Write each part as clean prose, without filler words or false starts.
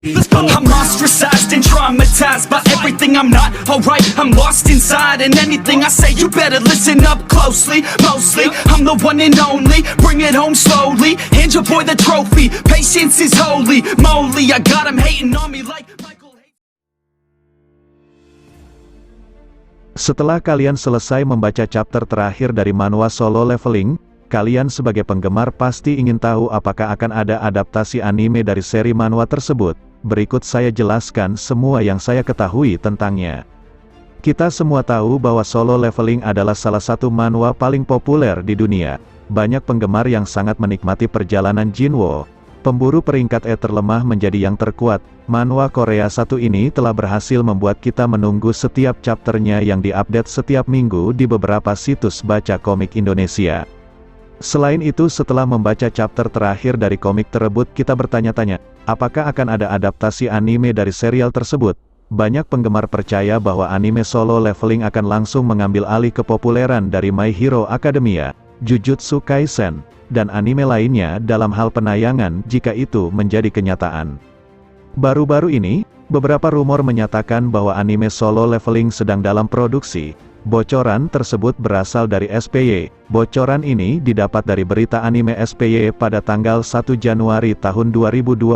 I'm ostracized and traumatized by everything I'm not alright. I'm lost inside, and anything I say you better listen up closely. Mostly, I'm the one and only. Bring it home slowly. Hand your boy the trophy. Patience is holy moly. I got him hating on me like Michael. Setelah kalian selesai membaca chapter terakhir dari manhwa Solo Leveling, kalian sebagai penggemar pasti ingin tahu apakah akan ada adaptasi anime dari seri manhwa tersebut. Berikut saya jelaskan semua yang saya ketahui tentangnya. Kita semua tahu bahwa Solo Leveling adalah salah satu manhwa paling populer di dunia. Banyak penggemar yang sangat menikmati perjalanan Jinwoo, pemburu peringkat E terlemah menjadi yang terkuat. Manhwa Korea satu ini telah berhasil membuat kita menunggu setiap chapternya yang diupdate setiap minggu di beberapa situs baca komik Indonesia. Selain itu, setelah membaca chapter terakhir dari komik tersebut, kita bertanya-tanya, apakah akan ada adaptasi anime dari serial tersebut? Banyak penggemar percaya bahwa anime Solo Leveling akan langsung mengambil alih kepopuleran dari My Hero Academia, Jujutsu Kaisen, dan anime lainnya dalam hal penayangan jika itu menjadi kenyataan. Baru-baru ini, beberapa rumor menyatakan bahwa anime Solo Leveling sedang dalam produksi. Bocoran tersebut berasal dari SPY. Bocoran ini didapat dari berita anime SPY pada tanggal 1 Januari tahun 2022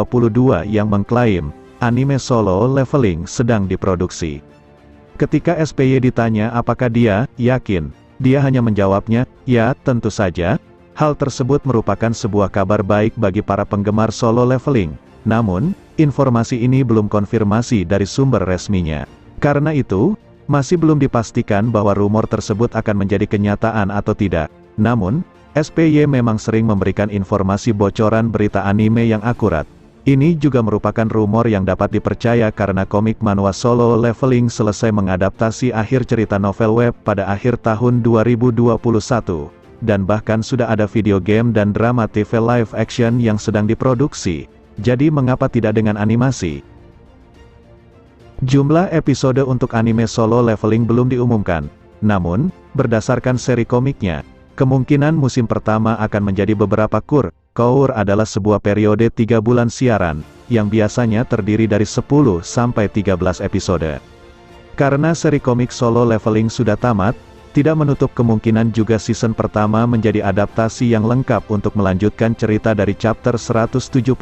yang mengklaim, anime Solo Leveling sedang diproduksi. Ketika SPY ditanya apakah dia yakin, dia hanya menjawabnya, ya, tentu saja. Hal tersebut merupakan sebuah kabar baik bagi para penggemar Solo Leveling. Namun, informasi ini belum konfirmasi dari sumber resminya. Karena itu, masih belum dipastikan bahwa rumor tersebut akan menjadi kenyataan atau tidak. Namun, SPY memang sering memberikan informasi bocoran berita anime yang akurat. Ini juga merupakan rumor yang dapat dipercaya karena komik manhwa Solo Leveling selesai mengadaptasi akhir cerita novel web pada akhir tahun 2021. Dan bahkan sudah ada video game dan drama TV live action yang sedang diproduksi. Jadi mengapa tidak dengan animasi? Jumlah episode untuk anime Solo Leveling belum diumumkan. Namun, berdasarkan seri komiknya, kemungkinan musim pertama akan menjadi beberapa cour. Cour adalah sebuah periode 3 bulan siaran, yang biasanya terdiri dari 10 sampai 13 episode. Karena seri komik Solo Leveling sudah tamat, tidak menutup kemungkinan juga season pertama menjadi adaptasi yang lengkap untuk melanjutkan cerita dari chapter 179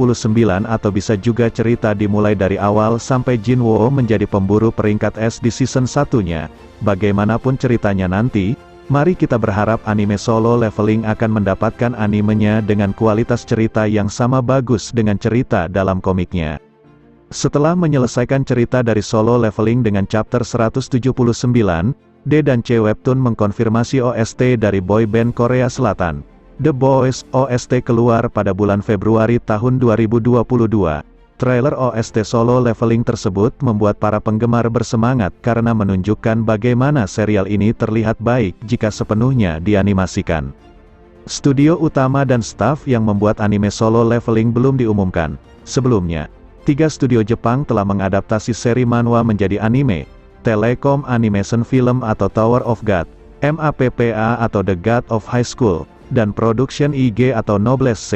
atau bisa juga cerita dimulai dari awal sampai Jinwoo menjadi pemburu peringkat S di season satunya. Bagaimanapun ceritanya nanti, mari kita berharap anime Solo Leveling akan mendapatkan animenya dengan kualitas cerita yang sama bagus dengan cerita dalam komiknya. Setelah menyelesaikan cerita dari Solo Leveling dengan chapter 179, D dan C Webtoon mengkonfirmasi OST dari boy band Korea Selatan, The Boys. OST keluar pada bulan Februari tahun 2022. Trailer OST Solo Leveling tersebut membuat para penggemar bersemangat karena menunjukkan bagaimana serial ini terlihat baik jika sepenuhnya dianimasikan. Studio utama dan staf yang membuat anime Solo Leveling belum diumumkan. Sebelumnya, 3 studio Jepang telah mengadaptasi seri manhwa menjadi anime. Telecom Animation Film atau Tower of God, MAPPA atau The God of High School, dan Production IG atau Noblesse C.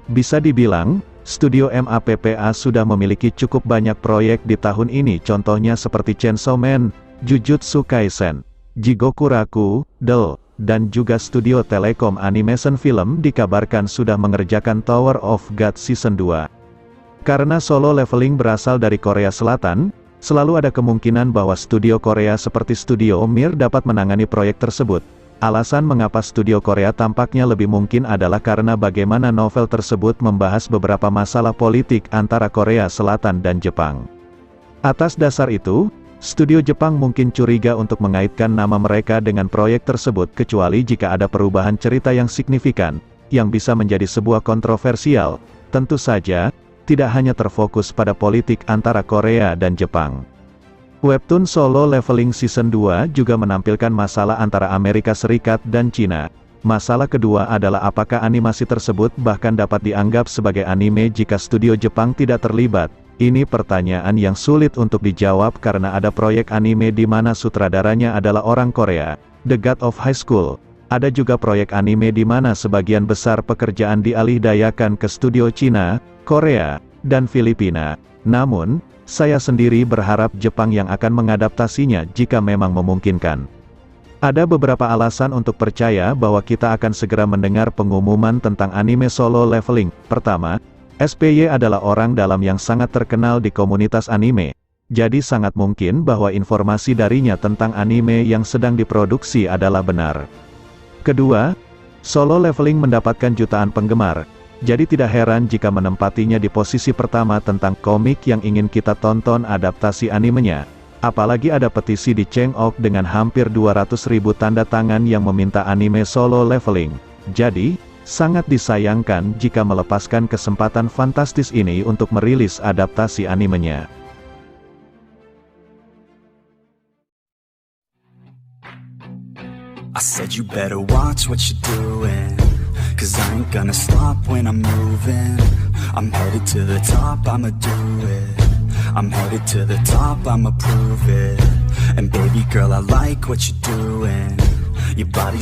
Bisa dibilang, studio MAPPA sudah memiliki cukup banyak proyek di tahun ini, contohnya seperti Chainsaw Man, Jujutsu Kaisen, Jigoku Raku, Del, dan juga studio Telecom Animation Film dikabarkan sudah mengerjakan Tower of God Season 2. Karena Solo Leveling berasal dari Korea Selatan, selalu ada kemungkinan bahwa studio Korea seperti studio Mir dapat menangani proyek tersebut. Alasan mengapa studio Korea tampaknya lebih mungkin adalah karena bagaimana novel tersebut membahas beberapa masalah politik antara Korea Selatan dan Jepang. Atas dasar itu, studio Jepang mungkin curiga untuk mengaitkan nama mereka dengan proyek tersebut kecuali jika ada perubahan cerita yang signifikan, yang bisa menjadi sebuah kontroversial. Tentu saja, tidak hanya terfokus pada politik antara Korea dan Jepang. Webtoon Solo Leveling Season 2 juga menampilkan masalah antara Amerika Serikat dan Cina. Masalah kedua adalah apakah animasi tersebut bahkan dapat dianggap sebagai anime jika studio Jepang tidak terlibat. Ini pertanyaan yang sulit untuk dijawab karena ada proyek anime di mana sutradaranya adalah orang Korea, The God of High School. Ada juga proyek anime di mana sebagian besar pekerjaan dialihdayakan ke studio Cina, Korea, dan Filipina. Namun, saya sendiri berharap Jepang yang akan mengadaptasinya jika memang memungkinkan. Ada beberapa alasan untuk percaya bahwa kita akan segera mendengar pengumuman tentang anime Solo Leveling. Pertama, SPY adalah orang dalam yang sangat terkenal di komunitas anime. Jadi sangat mungkin bahwa informasi darinya tentang anime yang sedang diproduksi adalah benar. Kedua, Solo Leveling mendapatkan jutaan penggemar. Jadi tidak heran jika menempatinya di posisi pertama tentang komik yang ingin kita tonton adaptasi animenya. Apalagi ada petisi di Cheng-ok dengan hampir 200.000 tanda tangan yang meminta anime Solo Leveling. Jadi, sangat disayangkan jika melepaskan kesempatan fantastis ini untuk merilis adaptasi animenya. I said you better watch what you're doing, 'cause I ain't gonna stop when I'm moving. I'm headed to the top, I'ma do it. I'm headed to the top, I'ma prove it. And baby girl, I like what you're doing. Your body